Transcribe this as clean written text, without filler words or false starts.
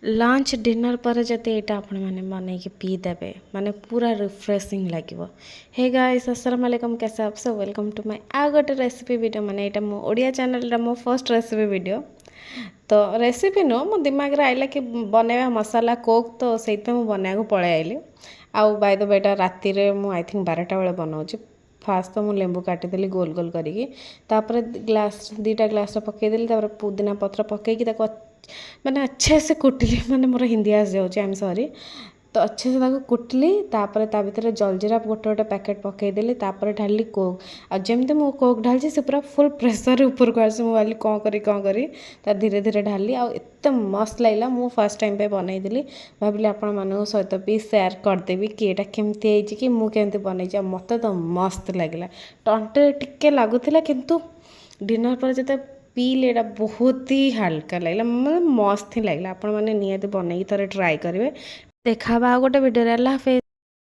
Lunch dinner पर जब यहाँ आपण मैंने बनैकी पीदेवे माने पूरा रिफ्रेशिंग लगे। हे गाइस अस्सलाम वालेकुम, कैसे आप सब? वेलकम टू माय आ गोटे रेसिपी वीडियो। माने यहाँ मो ओडिया चैनल मो फर्स्ट रेसिपी वीडियो। तो रेसिपी नो मो दिमाग रे आइला कि बनैबा मसाला कोक, तो सेइते मो बनाया को पळे आइली। आउ बाय द वे एटा राति रे मो आई थिंक 12टा बेले बनाउची। फास्ट तो मु लेंबू काटिदेली गोल गोल करिकी, तापर ग्लास 2टा ग्लास पकईदेली, तापर पुदीना पत्र पकईकी ताको मैंने अच्छे से कुटली, मैंने मोर हिंदी आस जाऊँ, आई एम सॉरी। तो अच्छे से ताको कुटली, तापर ता भीतर जलजीरा गोटे गोटे पैकेट पकईदेली, तापर ढाली कोक। आ जमती मु कोक ढाली से पूरा फुल प्रेसर ऊपर को आसी, मु भाली कौन करी ता धीरे धीरे ढाली। आ एत मस्त लगला। मु फर्स्ट टाइम पे बनईदेली, भाविली आपण मानक सहित भी शेयर करदेवी कि एटा केमती होइछि कि मु केमती बनईछि। मते तो मस्त लगला, टंटे टिके लागुथिला, किंतु डिनर पर जते पीले एटा बहुत ही हल्का लगला, मतलब मस्त ही लगला। आपण माने नियत बनई थरे ट्राई करेंगे। देखा गोटे वीडियो। अल्लाह हाफिज़।